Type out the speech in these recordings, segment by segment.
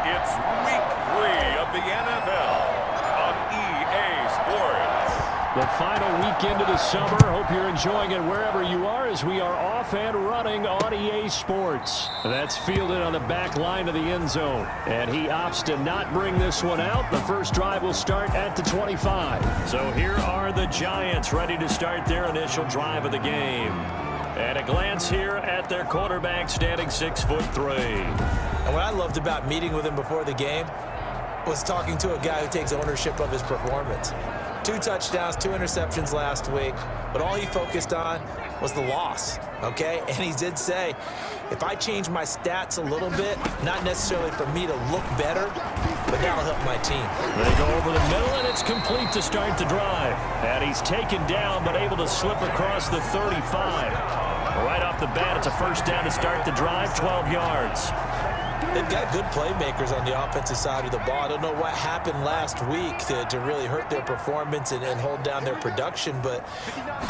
It's week 3 of the NFL on EA Sports. The final weekend of the summer. Hope you're enjoying it wherever you are as we are off and running on EA Sports. That's fielded on the back line of the end zone. And he opts to not bring this one out. The first drive will start at the 25. So here are the Giants ready to start their initial drive of the game. At a glance here at their quarterback standing 6'3". And what I loved about meeting with him before the game was talking to a guy who takes ownership of his performance. 2 touchdowns, 2 interceptions last week, but all he focused on was the loss, okay? And he did say, if I change my stats a little bit, not necessarily for me to look better, but that'll help my team. They go over the middle, and it's complete to start the drive. And he's taken down, but able to slip across the 35. Right off the bat, it's a first down to start the drive, 12 yards. They've got good playmakers on the offensive side of the ball. I don't know what happened last week to really hurt their performance and hold down their production, but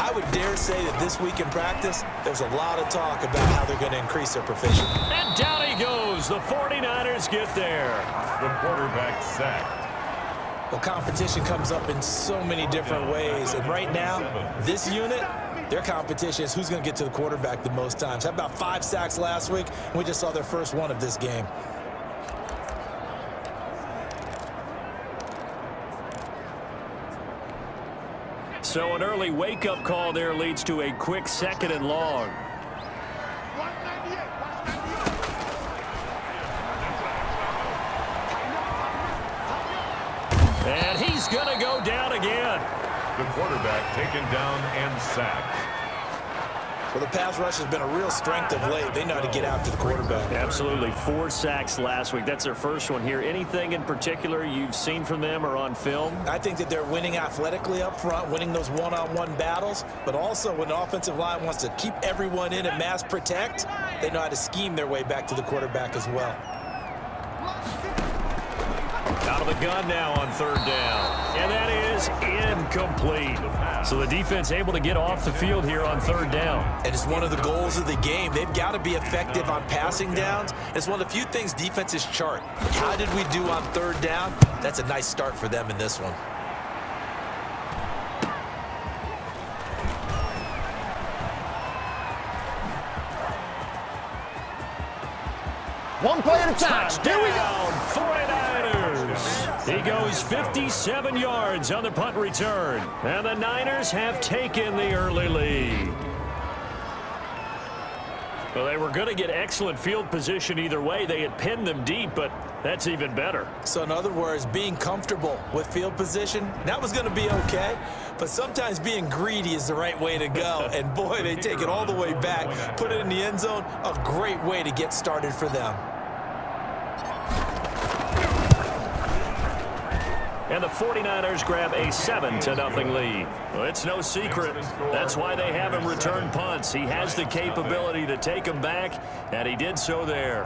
I would dare say that this week in practice, there's a lot of talk about how they're going to increase their proficiency. And down he goes. The 49ers get there. The quarterback sacked. Well, competition comes up in so many different ways, and right now, this unit, their competition is who's going to get to the quarterback the most times. How about 5 sacks last week? We just saw their first one of this game. So an early wake-up call there leads to a quick 2nd and long. And he's going to go down again. The quarterback taken down and sacked. Well, the pass rush has been a real strength of late. They know how to get after the quarterback. Absolutely. 4 sacks last week. That's their first one here. Anything in particular you've seen from them or on film? I think that they're winning athletically up front, winning those one-on-one battles, but also when the offensive line wants to keep everyone in and mass protect, they know how to scheme their way back to the quarterback as well. Out of the gun now on 3rd down. And that is incomplete. So the defense able to get off the field here on 3rd down. And it's one of the goals of the game. They've got to be effective on passing downs. It's one of the few things defenses chart. How did we do on 3rd down? That's a nice start for them in this one. One play at a time. Here we go. 49ers. He goes 57 yards on the punt return. And the Niners have taken the early lead. Well, they were going to get excellent field position either way. They had pinned them deep, but that's even better. So in other words, being comfortable with field position, that was going to be okay. But sometimes being greedy is the right way to go. And boy, they take it all the way back, put it in the end zone. A great way to get started for them. And the 49ers grab a 7-0 lead. Well, it's no secret. That's why they have him return punts. He has the capability to take them back, and he did so there.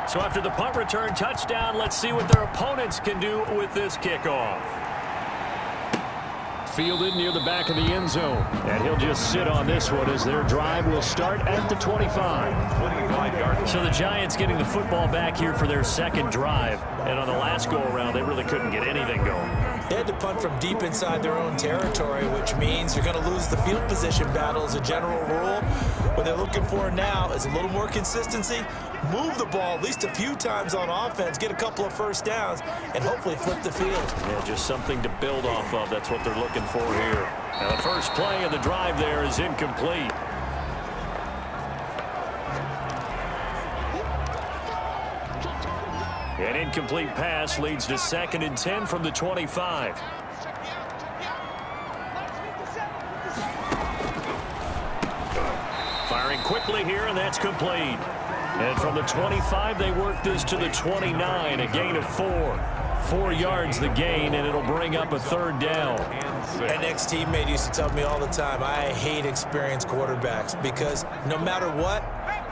So after the punt return touchdown, let's see what their opponents can do with this kickoff. Fielded near the back of the end zone. And he'll just sit on this one as their drive will start at the 25. So the Giants getting the football back here for their 2nd drive. And on the last go-around, they really couldn't get anything going. They had to punt from deep inside their own territory, which means you're going to lose the field position battle as a general rule. What they're looking for now is a little more consistency, move the ball at least a few times on offense, get a couple of first downs, and hopefully flip the field. Yeah, just something to build off of. That's what they're looking for here. Now the first play of the drive there is incomplete. An incomplete pass leads to 2nd and 10 from the 25. Firing quickly here, and that's complete. And from the 25, they work this to the 29, a gain of 4. 4 yards the gain, and it'll bring up a 3rd down. An ex-teammate used to tell me all the time, I hate experienced quarterbacks because no matter what,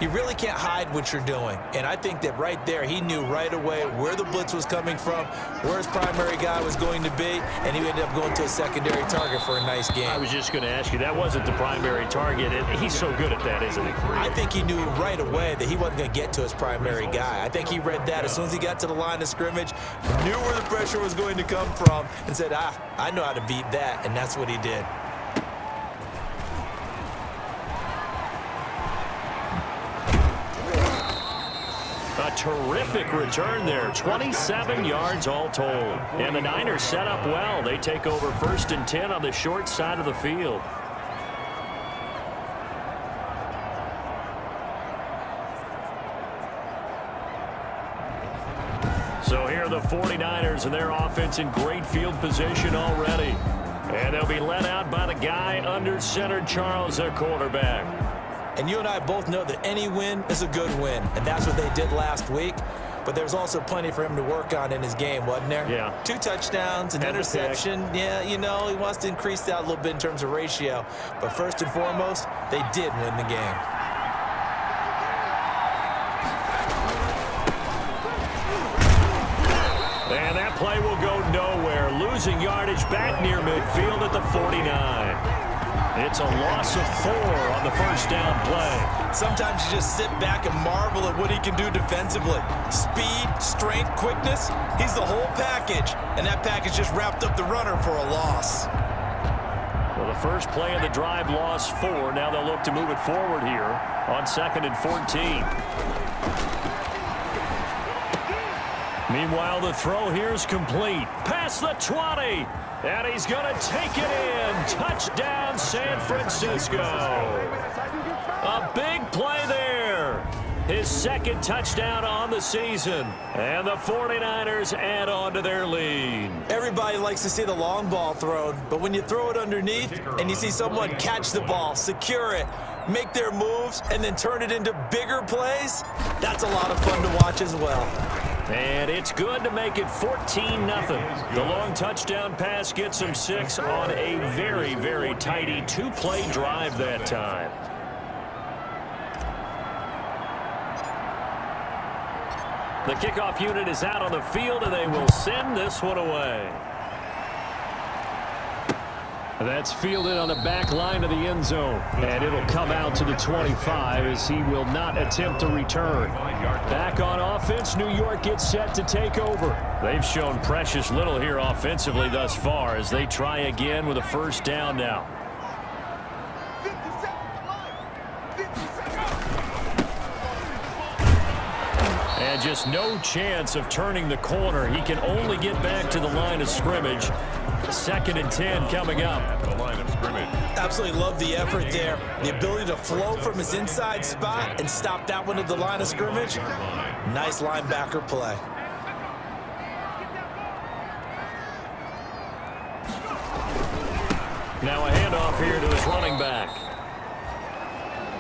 you really can't hide what you're doing. And I think that right there, he knew right away where the blitz was coming from, where his primary guy was going to be, and he ended up going to a secondary target for a nice game. I was just going to ask you, that wasn't the primary target, and he's so good at that, isn't he? I think he knew right away that he wasn't going to get to his primary guy. I think he read that as soon as he got to the line of scrimmage, knew where the pressure was going to come from, and said, I know how to beat that, and that's what he did. A terrific return there, 27 yards all told. And the Niners set up well. They take over 1st and 10 on the short side of the field. So here are the 49ers and their offense in great field position already. And they'll be led out by the guy under center, Charles, their quarterback. And you and I both know that any win is a good win, and that's what they did last week. But there's also plenty for him to work on in his game, wasn't there? Yeah. 2 touchdowns, an interception. Yeah, you know, he wants to increase that a little bit in terms of ratio. But first and foremost, they did win the game. And that play will go nowhere. Losing yardage back near midfield at the 49. It's a loss of 4 on the first down play. Sometimes you just sit back and marvel at what he can do defensively. Speed, strength, quickness, he's the whole package. And that package just wrapped up the runner for a loss. Well, the first play of the drive lost 4. Now they'll look to move it forward here on 2nd and 14. Meanwhile, the throw here is complete. Past the 20. And he's going to take it in. Touchdown, San Francisco. A big play there. His 2nd touchdown on the season. And the 49ers add on to their lead. Everybody likes to see the long ball thrown, but when you throw it underneath and you see someone catch the ball, secure it, make their moves, and then turn it into bigger plays, that's a lot of fun to watch as well. And it's good to make it 14-0. The long touchdown pass gets him 6 on a very, very tidy 2-play drive that time. The kickoff unit is out on the field, and they will send this one away. That's fielded on the back line of the end zone. And it'll come out to the 25 as he will not attempt to return. Back on offense, New York gets set to take over. They've shown precious little here offensively thus far as they try again with a first down now. And just no chance of turning the corner. He can only get back to the line of scrimmage. 2nd and 10 coming up. At the line of scrimmage. Absolutely love the effort there. The ability to flow from his inside spot and stop that one at the line of scrimmage. Nice linebacker play. Now a handoff here to his running back.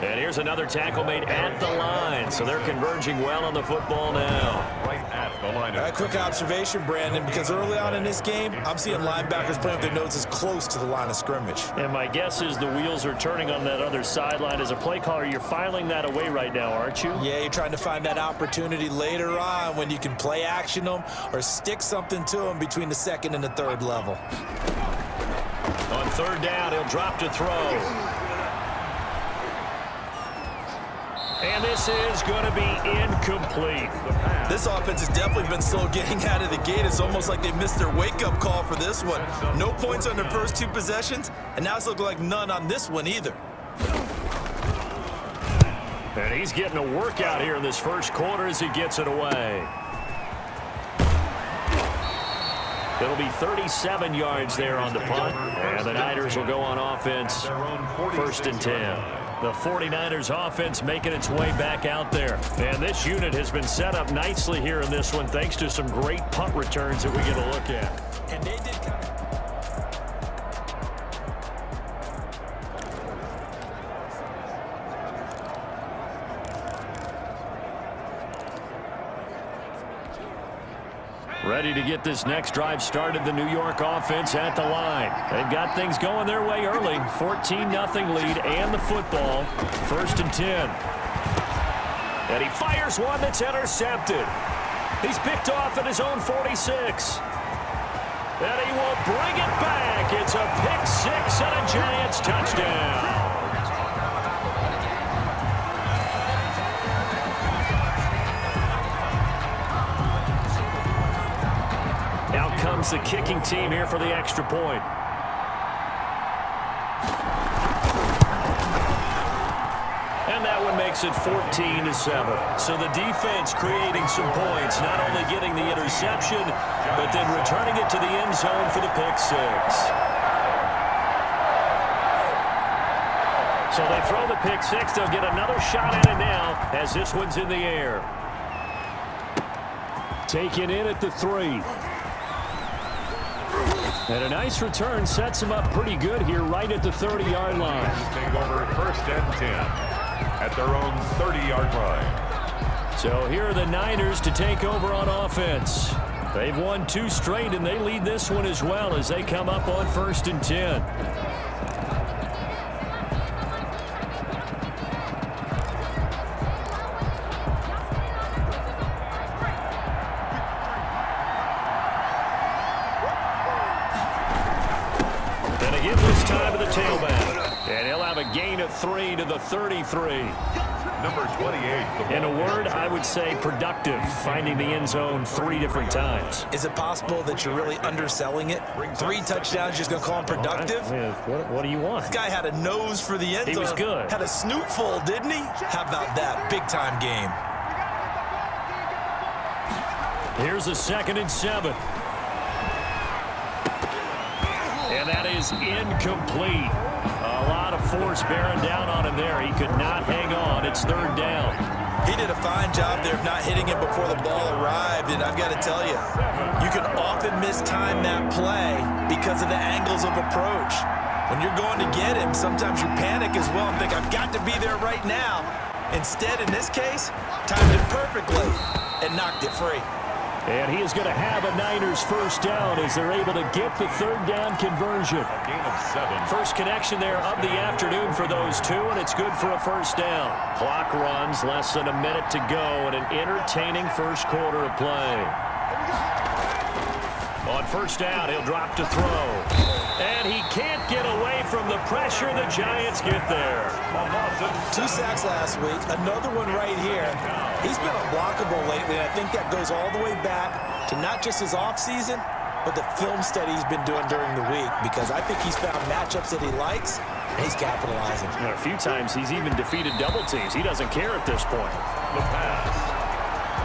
And here's another tackle made at the line. So they're converging well on the football now. Right at the line of A quick observation, Brandon, because early on in this game, I'm seeing linebackers playing with their noses close to the line of scrimmage. And my guess is the wheels are turning on that other sideline. As a play caller, you're filing that away right now, aren't you? Yeah, you're trying to find that opportunity later on when you can play action them or stick something to them between the 2nd and the 3rd level. On 3rd down, he'll drop to throw. And this is going to be incomplete. This offense has definitely been slow getting out of the gate. It's almost like they missed their wake-up call for this one. No points on their first 2 possessions, and now it's looking like none on this one either. And he's getting a workout here in this first quarter as he gets it away. It'll be 37 yards there on the punt. And the Niners will go on offense 1st and 10. The 49ers offense making its way back out there. And this unit has been set up nicely here in this one thanks to some great punt returns that we get a look at. And they did kind of... Ready to get this next drive started, the New York offense at the line. They've got things going their way early. 14-0 lead and the football. 1st and 10. And he fires one that's intercepted. He's picked off at his own 46. And he will bring it back. It's a pick six and a Giants touchdown. Out comes the kicking team here for the extra point. And that one makes it 14-7. So the defense creating some points, not only getting the interception, but then returning it to the end zone for the pick six. So they throw the pick six. They'll get another shot at it now as this one's in the air. Taken in at the 3. And a nice return sets him up pretty good here right at the 30-yard line. Take over 1st and 10 at their own 30-yard line. So here are the Niners to take over on offense. They've won 2 straight, and they lead this one as well as they come up on 1st and 10. And again this time to the tailback. And he'll have a gain of 3 to the 33. Number 28. In a word, I would say productive, finding the end zone 3 different times. Is it possible that you're really underselling it? 3 touchdowns, just going to call him productive? What do you want? This guy had a nose for the end zone. He was good. Had a snoot full, didn't he? How about that? Big-time game. Here's a 2nd and 7. And that is incomplete. A lot of force bearing down on him there. He could not hang on. It's 3rd down. He did a fine job there of not hitting it before the ball arrived, and I've got to tell you, you can often mistime that play because of the angles of approach. When you're going to get him, sometimes you panic as well and think, I've got to be there right now. Instead, in this case, timed it perfectly and knocked it free. And he is going to have a Niners 1st down as they're able to get the 3rd down conversion. A gain of 7. First connection there of the afternoon for those 2, and it's good for a 1st down. Clock runs, less than a minute to go, and an entertaining first quarter of play. On 1st down, he'll drop to throw. And he can't get away from the pressure. The Giants get there. 2 sacks last week, another one right here. He's been unblockable lately, and I think that goes all the way back to not just his offseason, but the film study he's been doing during the week, because I think he's found matchups that he likes, and he's capitalizing. A few times he's even defeated double teams. He doesn't care at this point. The pass.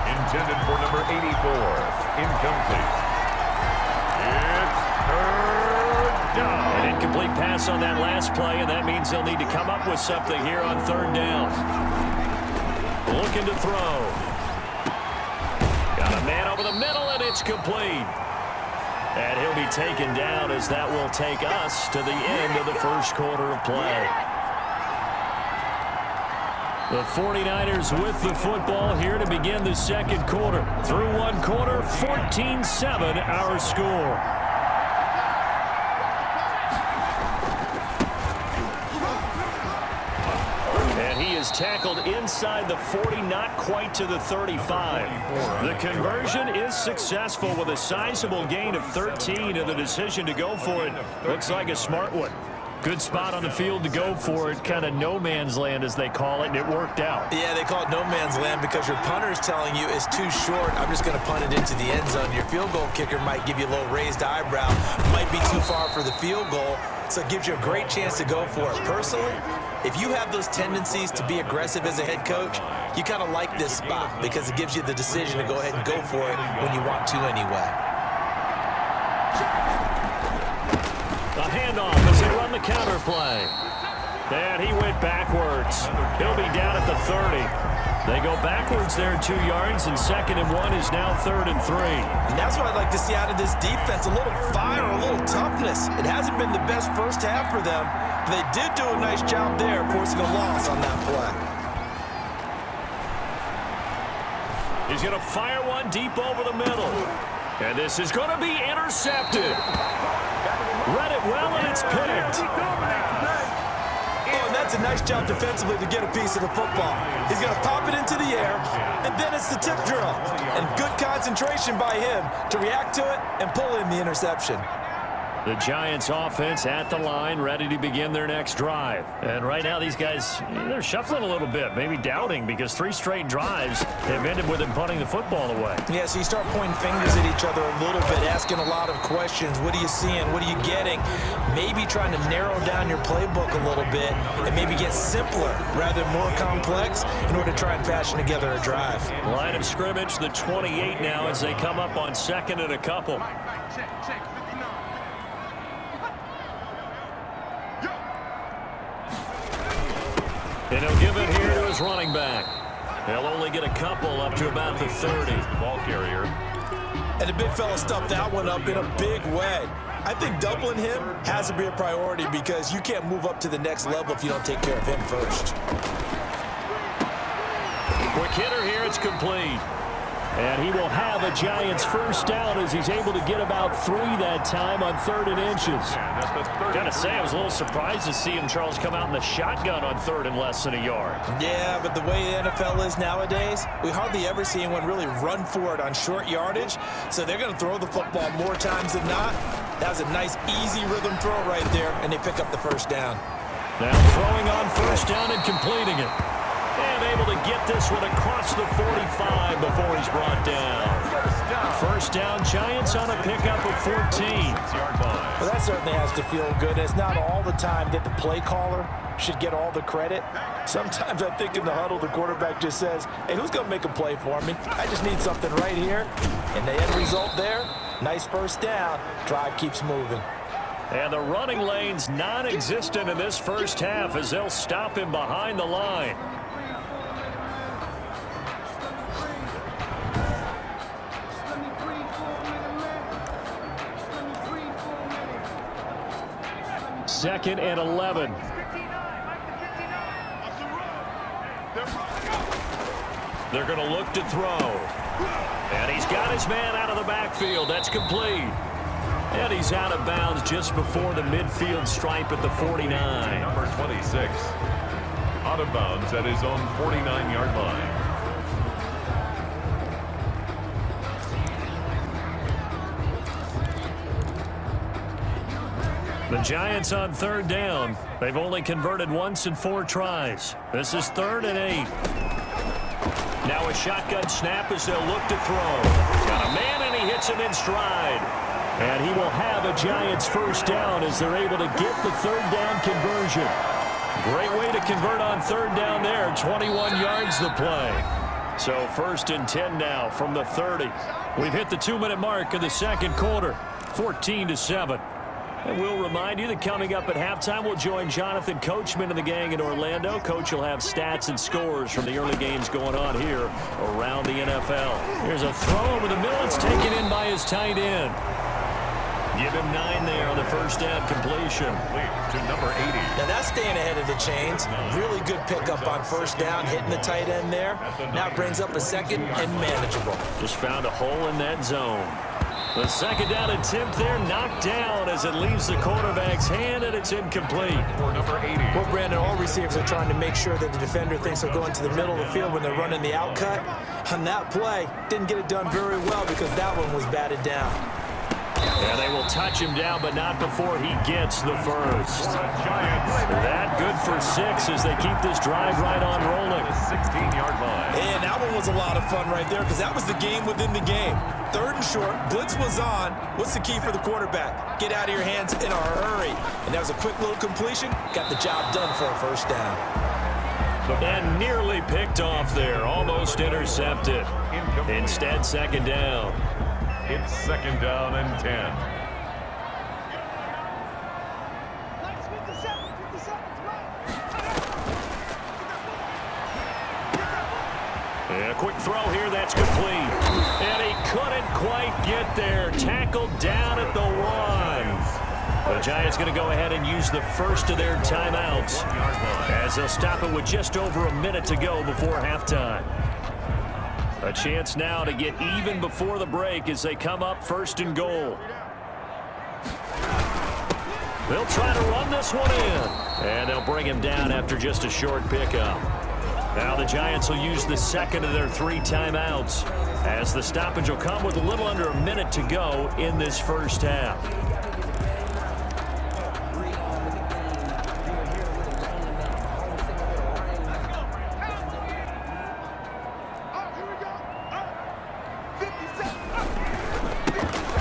Intended for number 84. Incomplete. It's 3rd down. An incomplete pass on that last play, and that means they'll need to come up with something here on 3rd down. Looking to throw. Got a man over the middle, and it's complete. And he'll be taken down as that will take us to the end of the first quarter of play. The 49ers with the football here to begin the 2nd quarter. Through 1 quarter, 14-7 our score. And he is tackled inside the 40, not quite to the 35. The conversion is successful with a sizable gain of 13, and the decision to go for it looks like a smart one. Good spot on the field to go for it, kind of no man's land as they call it, and it worked out. Yeah, they call it no man's land because your punter is telling you it's too short. I'm just going to punt it into the end zone. Your field goal kicker might give you a little raised eyebrow, might be too far for the field goal, so it gives you a great chance to go for it. Personally, if you have those tendencies to be aggressive as a head coach, you kind of like this spot because it gives you the decision to go ahead and go for it when you want to anyway. A handoff as they run the counter play. And he went backwards. He'll be down at the 30. They go backwards there 2 yards, and 2nd and 1 is now 3rd and 3. And that's what I'd like to see out of this defense, a little fire, a little toughness. It hasn't been the best first half for them, but they did do a nice job there forcing a loss on that play. He's going to fire one deep over the middle. And this is going to be intercepted. Read it well, and it's picked. Oh, and that's a nice job defensively to get a piece of the football. He's going to pop it into the air, then it's the tip drill. And good concentration by him to react to it and pull in the interception. The Giants offense at the line, ready to begin their next drive. And right now these guys, they're shuffling a little bit, maybe doubting, because 3 straight drives have ended with them punting the football away. Yeah, so you start pointing fingers at each other a little bit, asking a lot of questions. What are you seeing? What are you getting? Maybe trying to narrow down your playbook a little bit and maybe get simpler rather than more complex in order to try and fashion together a drive. Line of scrimmage, the 28 now as they come up on 2nd and a couple. And he'll give it here to his running back. He'll only get a couple up to about the 30. Ball carrier. And the big fella stuffed that one up in a big way. I think doubling him has to be a priority because you can't move up to the next level if you don't take care of him first. Quick hitter here, it's complete. And he will have a Giants first down as he's able to get about 3 that time on 3rd and inches. Gotta say, I was a little surprised to see him, Charles, come out in the shotgun on 3rd and less than a yard. Yeah, but the way the NFL is nowadays, we hardly ever see anyone really run for it on short yardage. So they're going to throw the football more times than not. That was a nice, easy rhythm throw right there, and they pick up the first down. Now throwing on first down and completing it. And able to get this one across the 45 before he's brought down. First down, Giants on a pickup of 14. Well, that certainly has to feel good. It's not all the time that the play caller should get all the credit. Sometimes I think in the huddle, the quarterback just says, hey, who's going to make a play for me? I just need something right here. And the end result there, nice first down. Drive keeps moving. And the running lane's non-existent in this first half as they'll stop him behind the line. Second and 11. They're going to look to throw. And he's got his man out of the backfield. That's complete. And he's out of bounds just before the midfield stripe at the 49. Number 26. Out of bounds at his own 49-yard line. The Giants on 3rd down. They've only converted once in 4 tries. This is 3rd and 8. Now a shotgun snap as they'll look to throw. Got a man and he hits him in stride. And he will have a Giants first down as they're able to get the 3rd down conversion. Great way to convert on 3rd down there. 21 yards the play. So 1st and 10 now from the 30. We've hit the 2-minute mark of the 2nd quarter. 14-7. And we'll remind you that coming up at halftime, we'll join Jonathan Coachman and the gang in Orlando. Coach will have stats and scores from the early games going on here around the NFL. Here's a throw over the middle. It's taken in by his tight end. Give him 9 there on the first down completion. To number 80. Now that's staying ahead of the chains. Really good pickup on first down, hitting the tight end there. Now it brings up a 2nd and manageable. Just found a hole in that zone. The 2nd down attempt there knocked down as it leaves the quarterback's hand, and it's incomplete. For number 80. Well, Brandon, all receivers are trying to make sure that the defender thinks they're going to the middle of the field when they're running the out cut. On that play, didn't get it done very well because that one was batted down. And they will touch him down, but not before he gets the first. That good for 6 as they keep this drive right on rolling. 16-yard line. And that one was a lot of fun right there because that was the game within the game. 3rd and short, blitz was on. What's the key for the quarterback? Get out of your hands in a hurry. And that was a quick little completion. Got the job done for a first down. And nearly picked off there, almost intercepted. Instead, 2nd down. It's 2nd down and 10. And a quick throw here, that's complete. And he couldn't quite get there. Tackled down at the 1. The Giants going to go ahead and use the first of their timeouts as they'll stop it with just over a minute to go before halftime. A chance now to get even before the break as they come up 1st and goal. They'll try to run this one in. And they'll bring him down after just a short pickup. Now the Giants will use the second of their 3 timeouts, as the stoppage will come with a little under a minute to go in this first half.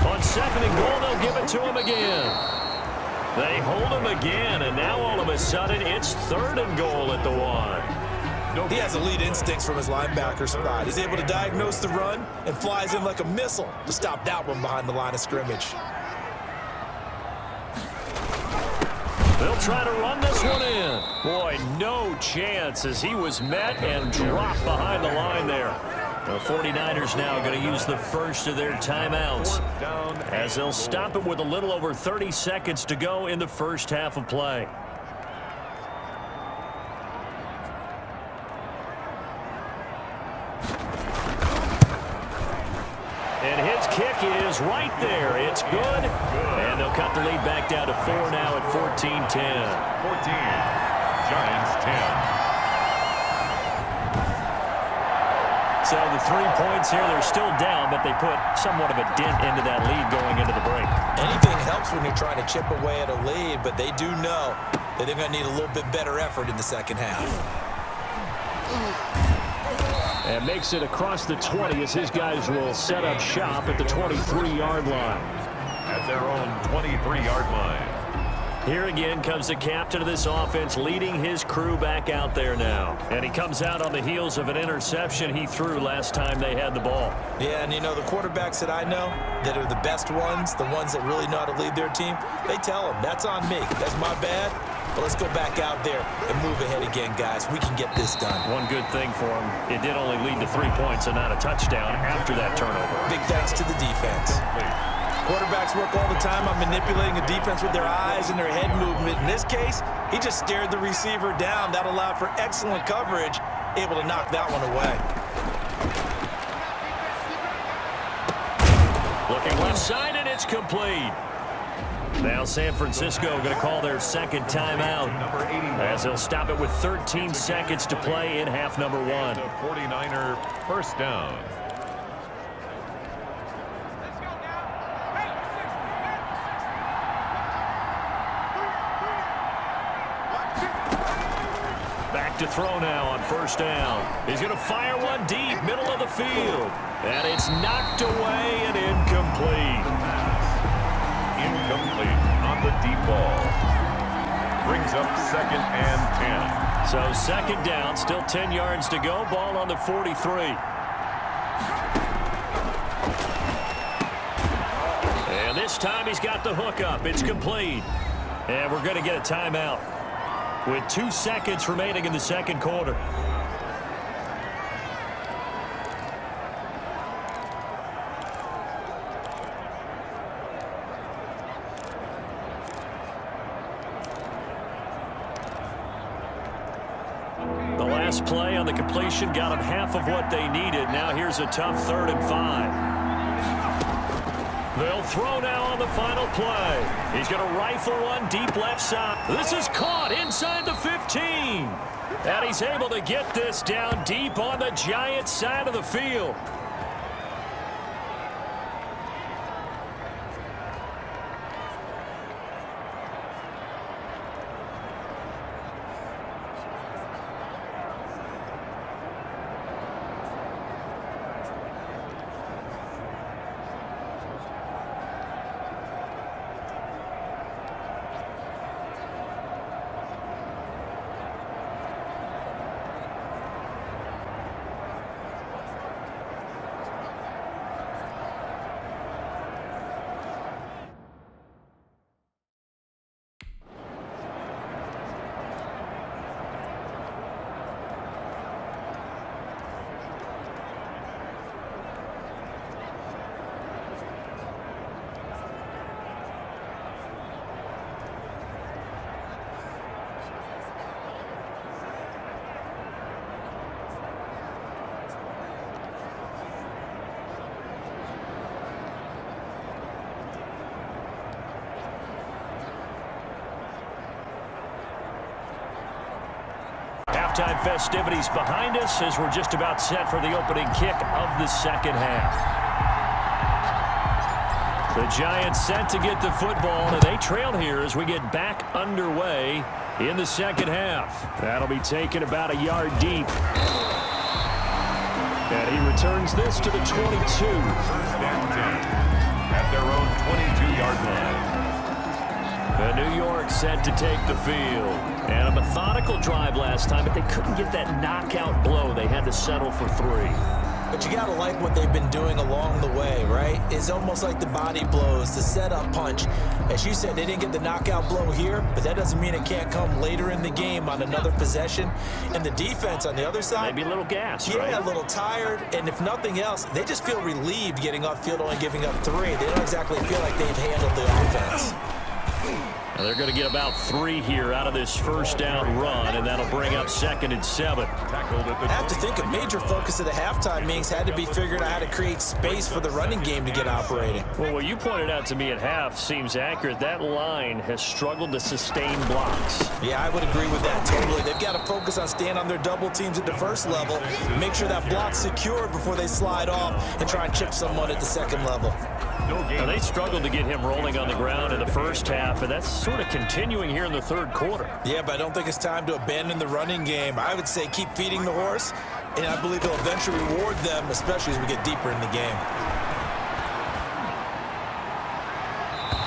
On second and goal, they'll give it to him again. They hold him again, and now all of a sudden it's third and goal at the 1. He has elite instincts from his linebacker spot. He's able to diagnose the run and flies in like a missile to stop that one behind the line of scrimmage. They'll try to run this one in. Boy, no chance as he was met and dropped behind the line there. The 49ers now going to use the first of their timeouts, as they'll stop it with a little over 30 seconds to go in the first half of play. And his kick is right there. It's good. And they'll cut the lead back down to 4 now at 14-10. 14, Giants 10. So the 3 points here, they're still down, but they put somewhat of a dent into that lead going into the break. Anything helps when you're trying to chip away at a lead, but they do know that they're going to need a little bit better effort in the second half. And makes it across the 20 as his guys will set up shop at the 23-yard line. At their own 23-yard line. Here again comes the captain of this offense, leading his crew back out there now. And he comes out on the heels of an interception he threw last time they had the ball. Yeah, and you know, the quarterbacks that I know that are the best ones, the ones that really know how to lead their team, they tell them, that's on me. That's my bad. But let's go back out there and move ahead again, guys. We can get this done. One good thing for him, it did only lead to 3 points and not a touchdown after that turnover. Big thanks to the defense. Quarterbacks work all the time on manipulating a defense with their eyes and their head movement. In this case, he just stared the receiver down. That allowed for excellent coverage, able to knock that one away. Looking left side, and it's complete. Now San Francisco going to call their second timeout, as they'll stop it with 13 seconds to play in half number 1. 49er first down. Back to throw now on first down. He's going to fire one deep, middle of the field. And it's knocked away and incomplete. Incomplete on the deep ball. Brings up second and 10. So second down, still 10 yards to go. Ball on the 43. And this time he's got the hook up. It's complete. And we're going to get a timeout with 2 seconds remaining in the second quarter. The last play on the completion got them half of what they needed. Now here's a tough 3rd and 5. They'll throw now on the final play. He's going to rifle one deep left side. This is caught inside the 15. And he's able to get this down deep on the Giants side of the field. halftime festivities behind us as we're just about set for the opening kick of the second half. The Giants set to get the football, and they trail here as we get back underway in the second half. That'll be taken about a yard deep. And he returns this to the 22. First and 10 at their own 22-yard line. The New York set to take the field. And a methodical drive last time, but they couldn't get that knockout blow. They had to settle for 3. But you got to like what they've been doing along the way, right? It's almost like the body blows, the setup punch. As you said, they didn't get the knockout blow here, but that doesn't mean it can't come later in the game on another possession. And the defense on the other side, maybe a little gas, yeah, right? a little tired. And if nothing else, they just feel relieved getting off field, only giving up 3. They don't exactly feel like they've handled the offense. Now they're going to get about 3 here out of this first down run, and that'll bring up 2nd and 7. I have to think a major focus of the halftime meetings had to be figuring out how to create space for the running game to get operating. Well, what you pointed out to me at half seems accurate. That line has struggled to sustain blocks. Yeah, I would agree with that totally. They've got to focus on staying on their double teams at the first level, make sure that block's secured before they slide off and try and chip someone at the second level. Now, they struggled to get him rolling on the ground in the first half, and that's sort of continuing here in the third quarter. Yeah, but I don't think it's time to abandon the running game. I would say keep feeding the horse, and I believe he'll eventually reward them, especially as we get deeper in the game.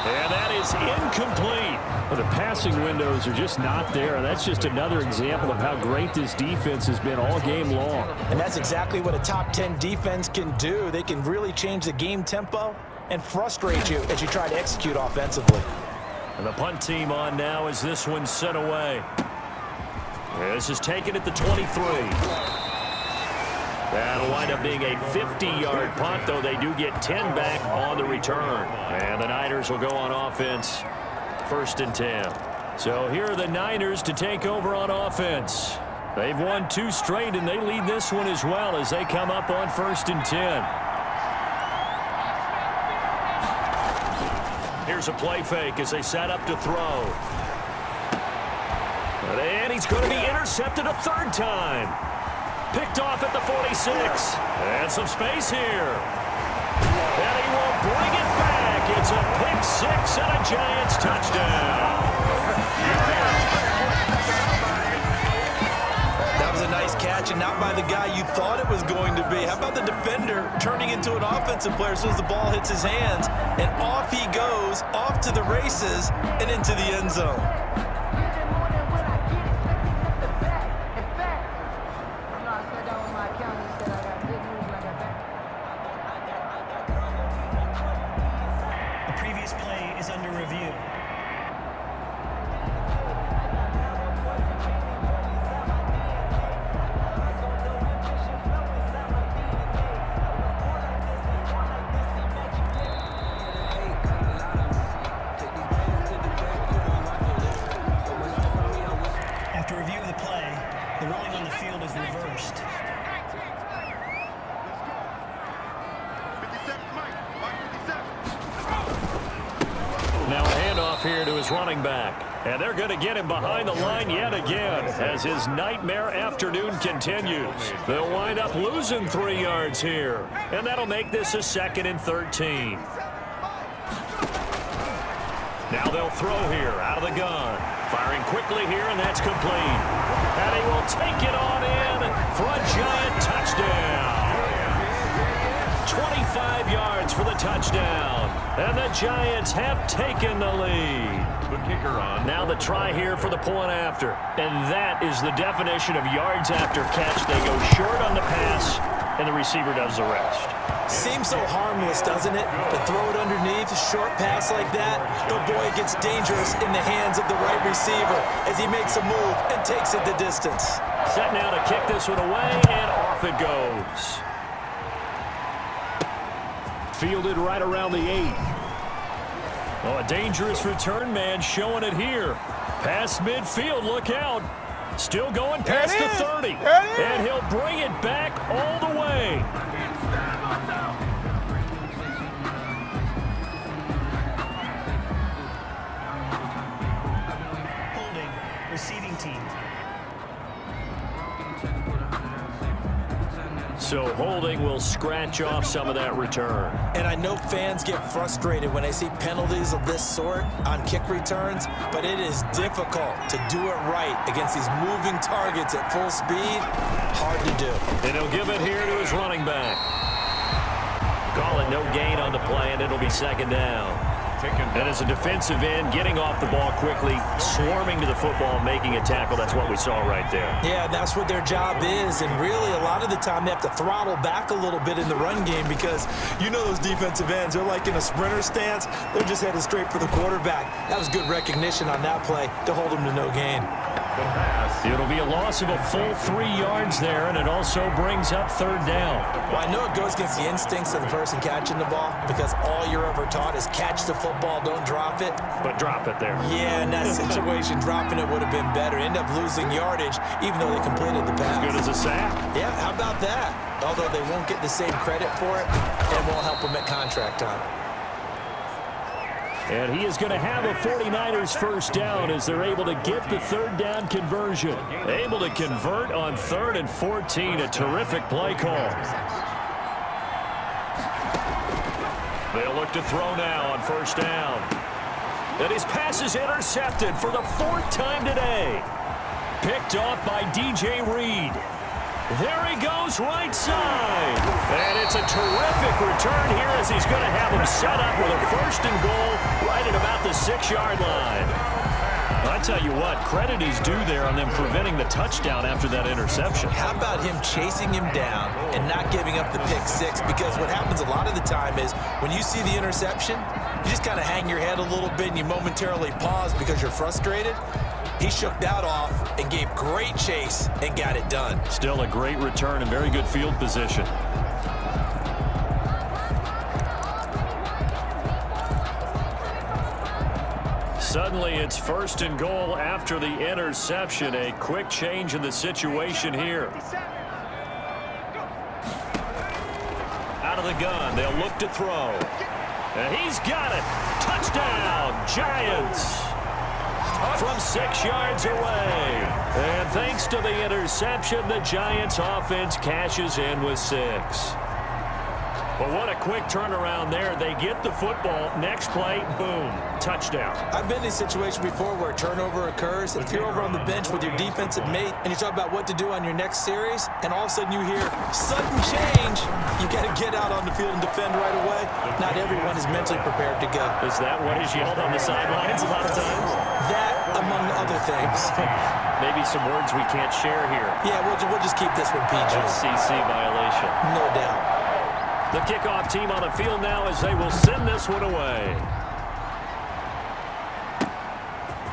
And that is incomplete. Well, the passing windows are just not there, and that's just another example of how great this defense has been all game long. And that's exactly what a top 10 defense can do. They can really change the game tempo and frustrate you as you try to execute offensively. And the punt team on now as this one sent away. This is taken at the 23. That'll wind up being a 50-yard punt, though they do get 10 back on the return. And the Niners will go on offense, 1st and 10. So here are the Niners to take over on offense. They've won 2 straight, and they lead this one as well as they come up on 1st and 10. Here's a play fake as they set up to throw. And he's going to be intercepted a 3rd time. Picked off at the 46. And some space here. And he will bring it back. It's a pick 6 and a Giants touchdown. That was a nice catch, and not by the guy you thought it was going to be. How about the defender turning into an offensive player as soon as the ball hits his hands, and off he goes, off to the races, and into the end zone. The previous play is under review. After review of the play, the ruling on the field is reversed. Now a handoff here to his running back. And they're going to get him behind the line yet again as his nightmare afternoon continues. They'll wind up losing 3 yards here. And that'll make this a 2nd and 13. Now they'll throw here out of the gun. Firing quickly here, and that's complete. And he will take it on in for a Giant touchdown. 25 yards for the touchdown. And the Giants have taken the lead. The kicker on. Now the try here for the point after. And that is the definition of yards after catch. They go short on the pass, and the receiver does the rest. Seems so harmless, doesn't it? To throw it underneath, a short pass like that. But boy, it gets dangerous in the hands of the right receiver as he makes a move and takes it the distance. Set now to kick this one away, and off it goes. Fielded right around the 8. Oh, a dangerous return man showing it here. Past midfield, look out. Still going past the 30. And he'll bring it back all the way. Holding, receiving team. So holding will scratch off some of that return. And I know fans get frustrated when they see penalties of this sort on kick returns, but it is difficult to do it right against these moving targets at full speed. Hard to do. And he'll give it here to his running back. Call it no gain on the play, and it'll be second down. And as a defensive end, getting off the ball quickly, swarming to the football, making a tackle, that's what we saw right there. Yeah, that's what their job is, and really a lot of the time they have to throttle back a little bit in the run game because you know those defensive ends, they're like in a sprinter stance. They're just headed straight for the quarterback. That was good recognition on that play to hold them to no gain. It'll be a loss of a full 3 yards there, and it also brings up third down. Well, I know it goes against the instincts of the person catching the ball because all you're ever taught is catch the football, don't drop it. But drop it there. Yeah, in that situation, dropping it would have been better. End up losing yardage, even though they completed the pass. As good as a sack. Yeah, how about that? Although they won't get the same credit for it, and won't help them at contract time. And he is going to have a 49ers first down as they're able to get the third down conversion. Able to convert on 3rd and 14. A terrific play call. They'll look to throw now on first down. And his pass is intercepted for the 4th time today. Picked off by DJ Reed. There he goes, right side. And it's a terrific return here as he's going to have him set up with a 1st and goal right at about the 6-yard line. I tell you what, credit is due there on them preventing the touchdown after that interception. How about him chasing him down and not giving up the pick six? Because what happens a lot of the time is when you see the interception, you just kind of hang your head a little bit and you momentarily pause because you're frustrated. He shook that off and gave great chase and got it done. Still a great return and very good field position. Suddenly it's 1st and goal after the interception. A quick change in the situation here. Out of the gun, they'll look to throw. And he's got it. Touchdown, Giants. From 6 yards away. And thanks to the interception, the Giants offense cashes in with 6. But what a quick turnaround there. They get the football. Next play, boom, touchdown. I've been in a situation before where a turnover occurs. If you're over on the bench with your defensive mate and you talk about what to do on your next series, and all of a sudden you hear sudden change, you got to get out on the field and defend right away. Not everyone is mentally prepared to go. Is that what is yelled on the sidelines a lot of times? That, among other things. Maybe some words we can't share here. Yeah, we'll just keep this one PG. FCC violation. No doubt. The kickoff team on the field now as they will send this one away.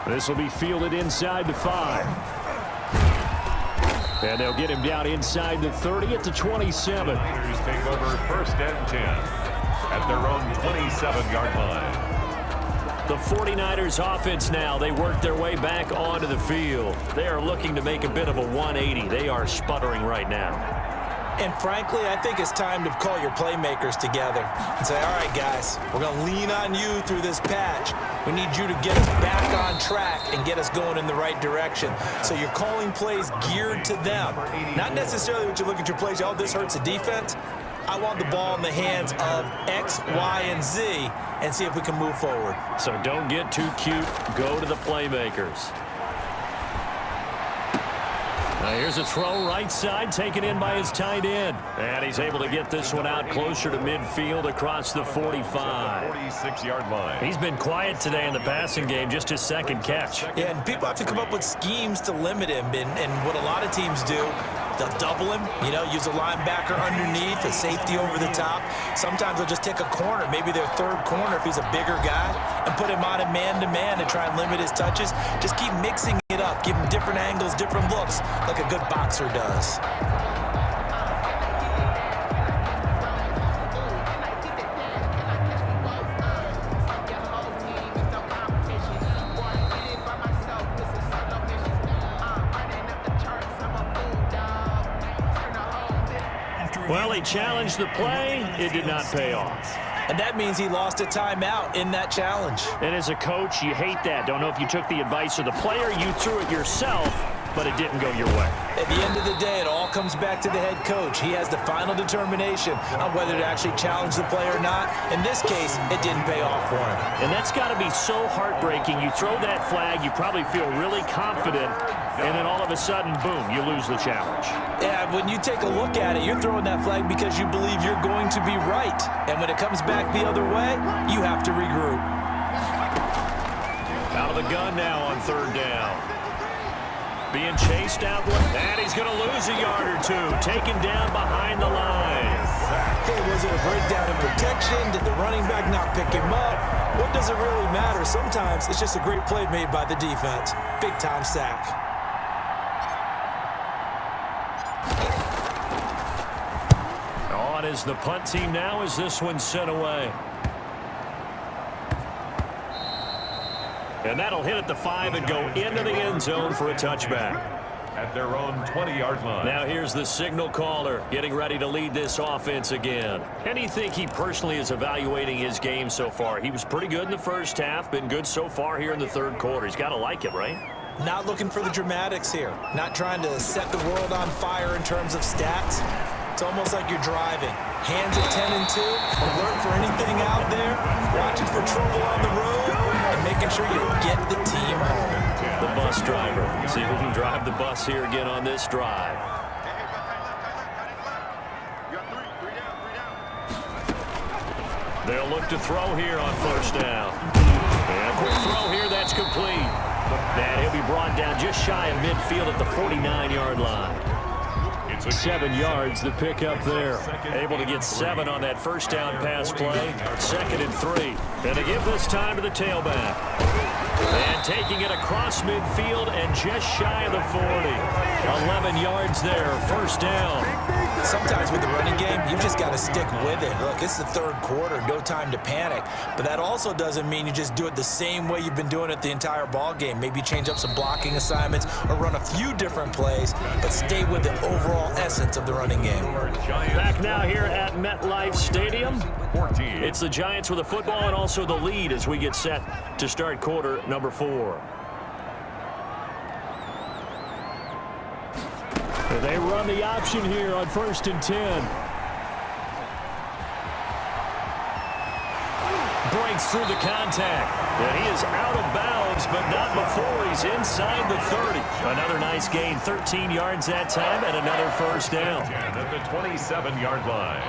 This will be fielded inside the 5. And they'll get him down inside the 30 at the 27. Raiders take over 1st and 10 at their own 27-yard line. The 49ers offense now, they work their way back onto the field. They are looking to make a bit of a 180. They are sputtering right now. And frankly, I think it's time to call your playmakers together and say, all right, guys, we're going to lean on you through this patch. We need you to get us back on track and get us going in the right direction. So you're calling plays geared to them. Not necessarily what you look at your plays, oh, this hurts the defense. I want the ball in the hands of X, Y, and Z and see if we can move forward. So don't get too cute. Go to the playmakers. Now here's a throw right side taken in by his tight end. And he's able to get this one out closer to midfield across the 45. 46-yard line. He's been quiet today in the passing game, just his 2nd catch. Yeah, and people have to come up with schemes to limit him. And what a lot of teams do, they'll double him, use a linebacker underneath, a safety over the top. Sometimes they'll just take a corner, maybe their 3rd corner if he's a bigger guy, and put him on a man-to-man to try and limit his touches. Just keep mixing it up, give him different angles, different looks, like a good boxer does. Well, he challenged the play. It did not pay off. And that means he lost a timeout in that challenge. And as a coach, you hate that. Don't know if you took the advice of the player, you threw it yourself, but it didn't go your way. At the end of the day, it all comes back to the head coach. He has the final determination on whether to actually challenge the play or not. In this case, it didn't pay off for him. And that's got to be so heartbreaking. You throw that flag, you probably feel really confident, and then all of a sudden, boom, you lose the challenge. Yeah, when you take a look at it, you're throwing that flag because you believe you're going to be right. And when it comes back the other way, you have to regroup. Out of the gun now on third down. Being chased out, and he's going to lose a yard or two. Taken down behind the line. Okay, was it a breakdown in protection? Did the running back not pick him up? What does it really matter? Sometimes it's just a great play made by the defense. Big-time sack. On is the punt team now as this one's sent away. And that'll hit at the 5 and go into the end zone for a touchback. At their own 20-yard line. Now here's the signal caller getting ready to lead this offense again. And you think he personally is evaluating his game so far? He was pretty good in the first half, been good so far here in the third quarter. He's got to like it, right? Not looking for the dramatics here. Not trying to set the world on fire in terms of stats. It's almost like you're driving. Hands at 10 and 2, alert for anything out there, watching for trouble on the road, and making sure you get the team home. The bus driver. See if we can drive the bus here again on this drive. They'll look to throw here on first down. And a quick throw here, that's complete. And he'll be brought down just shy of midfield at the 49-yard line. 7 yards the pick up there. Able to get 7 on that first down pass play. 2nd and 3. And they give this time to the tailback. And taking it across midfield and just shy of the 40. 11 yards there, first down. Sometimes with the running game, you just got to stick with it. Look, it's the third quarter, no time to panic. But that also doesn't mean you just do it the same way you've been doing it the entire ball game. Maybe change up some blocking assignments or run a few different plays, but stay with the overall essence of the running game. Back now here at MetLife Stadium. It's the Giants with the football and also the lead as we get set to start quarter number 4. They run the option here on 1st and 10. Breaks through the contact. And he is out of bounds, but not before he's inside the 30. Another nice gain, 13 yards that time, and another first down. At the 27-yard line.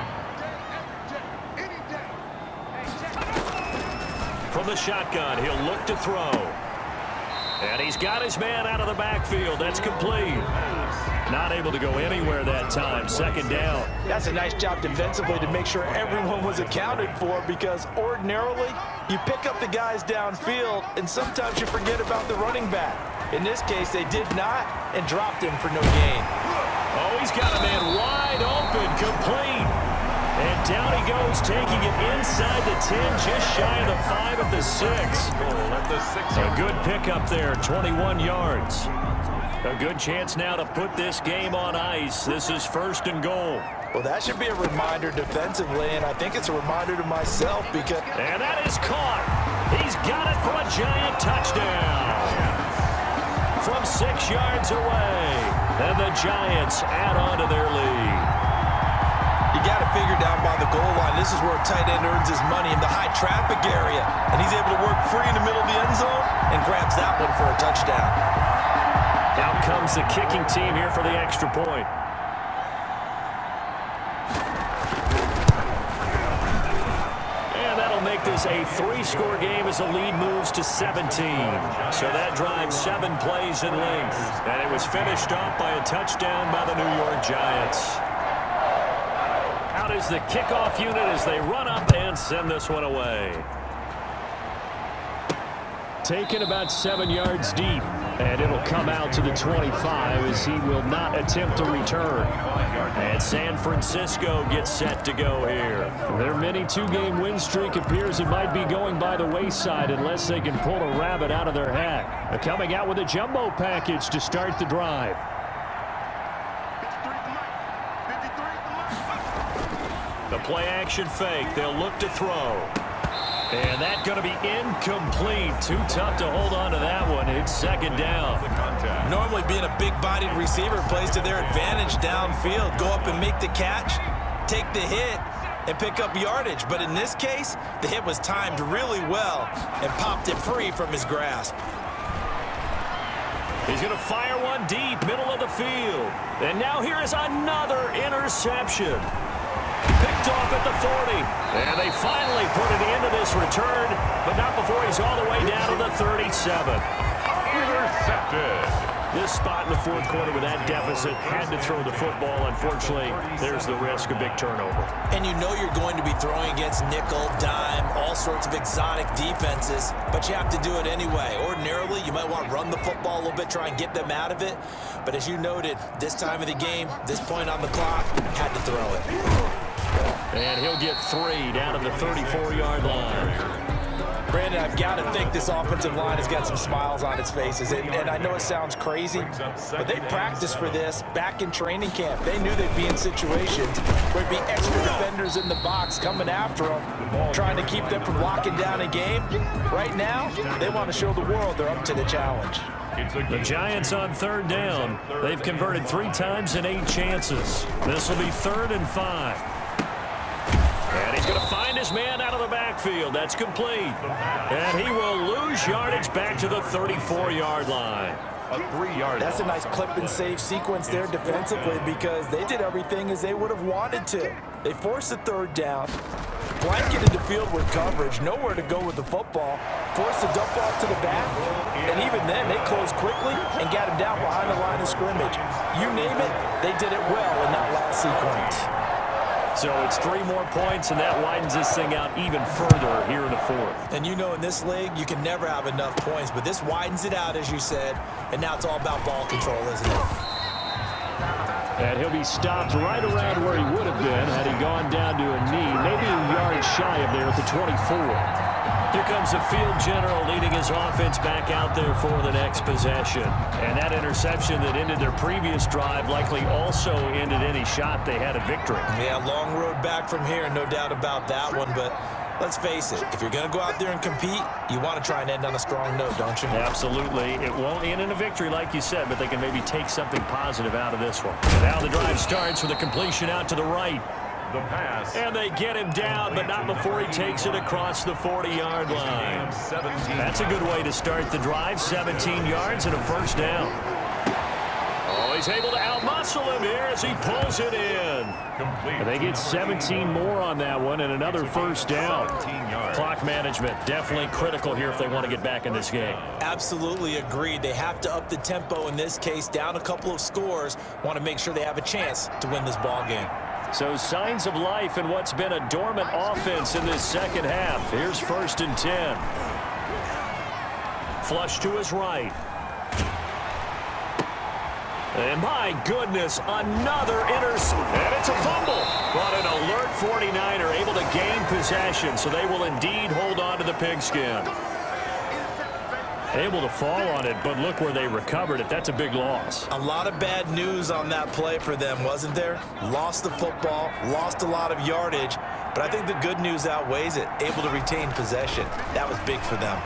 From the shotgun, he'll look to throw. And he's got his man out of the backfield. That's complete. Not able to go anywhere that time. 2nd down. That's a nice job defensively to make sure everyone was accounted for, because ordinarily you pick up the guys downfield and sometimes you forget about the running back. In this case, they did not and dropped him for no gain. Oh, he's got a man wide open, complete. And down he goes, taking it inside the 10, just shy of the 5 at the 6. A good pickup there, 21 yards. A good chance now to put this game on ice. This is 1st and goal. Well, that should be a reminder defensively, and I think it's a reminder to myself because... And that is caught. He's got it for a giant touchdown. From 6 yards away. And the Giants add on to their lead. You got to figure down by the goal line. This is where a tight end earns his money, in the high traffic area. And he's able to work free in the middle of the end zone and grabs that one for a touchdown. Out comes the kicking team here for the extra point. And that'll make this a 3-score game as the lead moves to 17. So that drives 7 plays in length. And it was finished off by a touchdown by the New York Giants. Out is the kickoff unit as they run up and send this one away. Taken about 7 yards deep, and it'll come out to the 25 as he will not attempt to return. And San Francisco gets set to go here. Their mini 2-game win streak appears it might be going by the wayside unless they can pull a rabbit out of their hat. Coming out with a jumbo package to start the drive. The play action fake. They'll look to throw. And that's going to be incomplete. Too tough to hold on to that one. It's 2nd down. Normally being a big-bodied receiver plays to their advantage downfield. Go up and make the catch, take the hit, and pick up yardage. But in this case, the hit was timed really well and popped it free from his grasp. He's going to fire one deep, middle of the field. And now here is another interception. Picked off at the 40. And they finally put an end to this return, but not before he's all the way down to the 37. Intercepted. This spot in the fourth quarter with that deficit, had to throw the football. Unfortunately, there's the risk of big turnover. And you know you're going to be throwing against nickel, dime, all sorts of exotic defenses, but you have to do it anyway. Ordinarily, you might want to run the football a little bit, try and get them out of it. But as you noted, this time of the game, this point on the clock, had to throw it. And he'll get 3 down to the 34-yard line. Brandon, I've got to think this offensive line has got some smiles on its faces. And I know it sounds crazy, but they practiced for this back in training camp. They knew they'd be in situations where there'd be extra defenders in the box coming after them, trying to keep them from locking down a game. Right now, they want to show the world they're up to the challenge. The Giants on 3rd down. They've converted 3 times in 8 chances. This will be 3rd and 5. And he's going to find his man out of the backfield. That's complete. And he will lose yardage back to the 34-yard line. A 3-yard. That's a nice clip and save sequence there defensively because they did everything as they would have wanted to. They forced the 3rd down, blanketed the field with coverage, nowhere to go with the football, forced the dump off to the back, and even then they closed quickly and got him down behind the line of scrimmage. You name it, they did it well in that last sequence. So it's 3 more points, and that widens this thing out even further here in the 4th. And you know, in this league, you can never have enough points, but this widens it out, as you said, and now it's all about ball control, isn't it? And he'll be stopped right around where he would have been had he gone down to a knee, maybe a yard shy of there at the 24. Here comes the field general leading his offense back out there for the next possession. And that interception that ended their previous drive likely also ended any shot they had at victory. Yeah, long road back from here, no doubt about that one. But let's face it, if you're going to go out there and compete, you want to try and end on a strong note, don't you? Absolutely. It won't end in a victory like you said, but they can maybe take something positive out of this one. And now the drive starts with a completion out to the right. The pass. And they get him down, but not before he takes it across the 40-yard line. That's a good way to start the drive. 17 yards and a 1st down. Oh, he's able to outmuscle him here as he pulls it in. And they get 17 more on that one and another 1st down. Clock management definitely critical here if they want to get back in this game. Absolutely agreed. They have to up the tempo in this case, down a couple of scores. Want to make sure they have a chance to win this ball game. So signs of life in what's been a dormant offense in this 2nd half. Here's 1st and 10. Flush to his right. And my goodness, another interception. And it's a fumble. But an alert 49er able to gain possession, so they will indeed hold on to the pigskin. Able to fall on it, but look where they recovered it. That's a big loss. A lot of bad news on that play for them, wasn't there? Lost the football, lost a lot of yardage, but I think the good news outweighs it. Able to retain possession. That was big for them.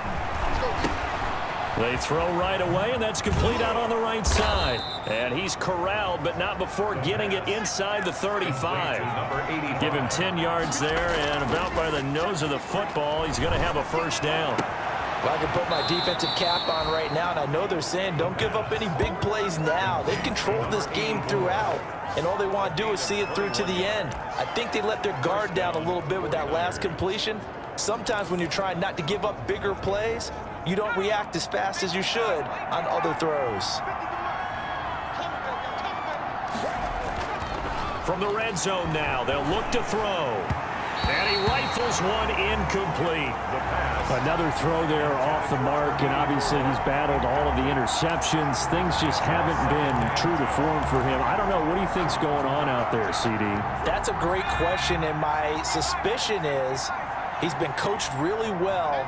They throw right away, and that's complete out on the right side. And he's corralled, but not before getting it inside the 35. Give him 10 yards there, and about by the nose of the football, he's going to have a 1st down. Well, I can put my defensive cap on right now, and I know they're saying don't give up any big plays now. They've controlled this game throughout, and all they want to do is see it through to the end. I think they let their guard down a little bit with that last completion. Sometimes when you're trying not to give up bigger plays, you don't react as fast as you should on other throws. From the red zone now, they'll look to throw. And he rifles one incomplete. Another throw there off the mark, and obviously he's battled all of the interceptions. Things just haven't been true to form for him. I don't know. What do you think's going on out there, CD? That's a great question, and my suspicion is He's been coached really well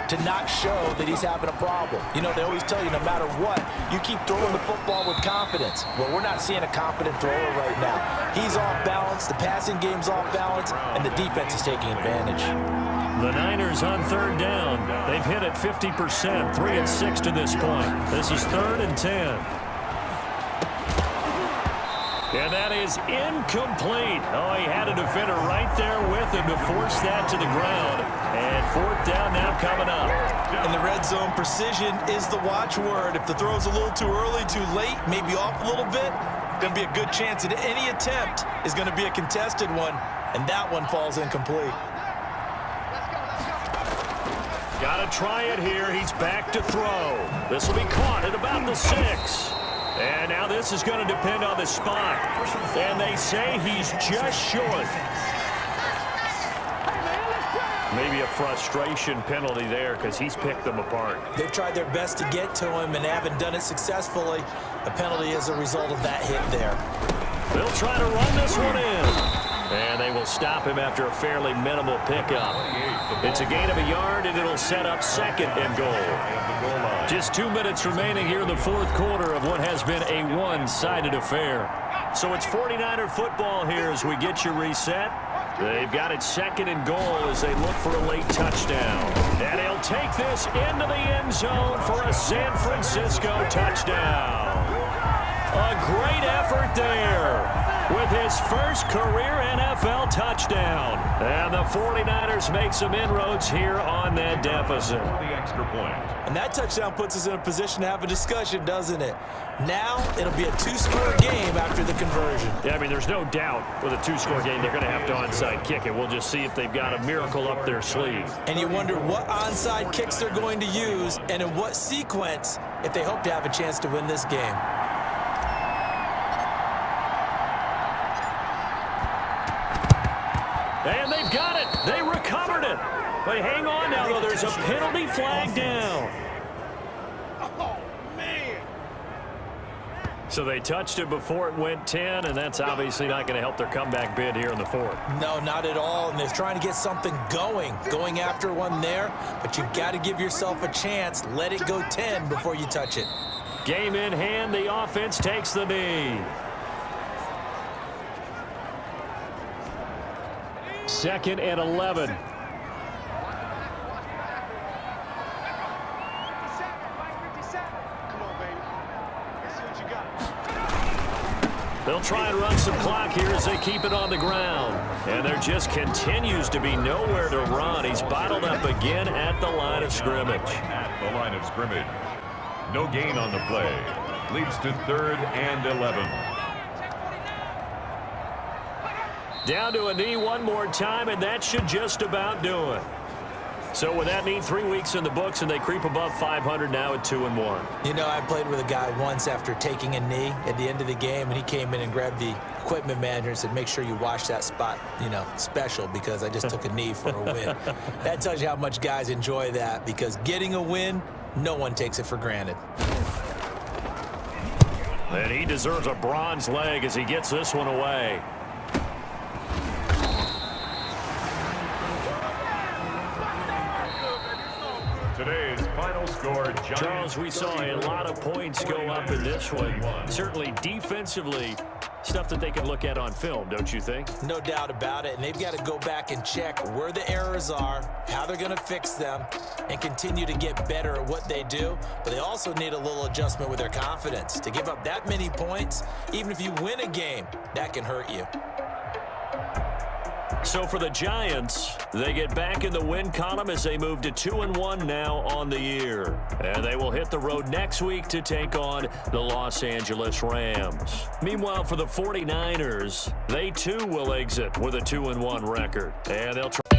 to not show that he's having a problem. You know, they always tell you no matter what, you keep throwing the football with confidence. Well, we're not seeing a confident thrower right now. He's off balance, the passing game's off balance, and the defense is taking advantage. The Niners on third down. They've hit it 50%, 3 and 6 to this point. This is 3rd and 10. And that is incomplete. Oh, he had a defender right there with him to force that to the ground. And 4th down now coming up. In the red zone, precision is the watchword. If the throw's a little too early, too late, maybe off a little bit, going to be a good chance that any attempt is going to be a contested one, and that one falls incomplete. Got to try it here. He's back to throw. This will be caught at about the 6. And now this is going to depend on the spot. And they say he's just short. Maybe a frustration penalty there because he's picked them apart. They've tried their best to get to him and haven't done it successfully. A penalty as a result of that hit there. They'll try to run this one in. And they will stop him after a fairly minimal pickup. It's a gain of a yard, and it'll set up 2nd and goal. Just 2 minutes remaining here in the 4th quarter of what has been a one-sided affair. So it's 49er football here as we get you reset. They've got it 2nd and goal as they look for a late touchdown. And he'll take this into the end zone for a San Francisco touchdown. A great effort there with his first career NFL touchdown. And the 49ers make some inroads here on that deficit. The extra point. And that touchdown puts us in a position to have a discussion, doesn't it? Now it'll be a 2-score game after the conversion. Yeah, I mean, there's no doubt with a 2-score game they're going to have to onside kick it. We'll just see if they've got a miracle up their sleeve. And you wonder what onside kicks they're going to use and in what sequence if they hope to have a chance to win this game. And they've got it. They recovered it. But hang on now, though. There's a penalty flag down. Oh, man. So they touched it before it went 10, and that's obviously not going to help their comeback bid here in the 4th. No, not at all. And they're trying to get something going after one there. But you've got to give yourself a chance. Let it go 10 before you touch it. Game in hand. The offense takes the knee. 2nd and 11. They'll try and run some clock here as they keep it on the ground. And there just continues to be nowhere to run. He's bottled up again at the line of scrimmage. At the line of scrimmage. No gain on the play. Leads to 3rd and 11. Down to a knee one more time, and that should just about do it. So with that neat 3 weeks in the books, and they creep above 500 now at 2-1. You know, I played with a guy once after taking a knee at the end of the game, and he came in and grabbed the equipment manager and said, make sure you wash that spot, you know, special, because I just took a knee for a win. That tells you how much guys enjoy that, because getting a win, no one takes it for granted. And he deserves a bronze leg as he gets this one away. Today's final score, Charles, we saw a lot of points go up in this one. Certainly defensively, stuff that they can look at on film, don't you think? No doubt about it, and they've got to go back and check where the errors are, how they're going to fix them, and continue to get better at what they do. But they also need a little adjustment with their confidence. To give up that many points, even if you win a game, that can hurt you. So for the Giants, they get back in the win column as they move to 2-1 now on the year. And they will hit the road next week to take on the Los Angeles Rams. Meanwhile, for the 49ers, they too will exit with a 2-1 record. And they'll try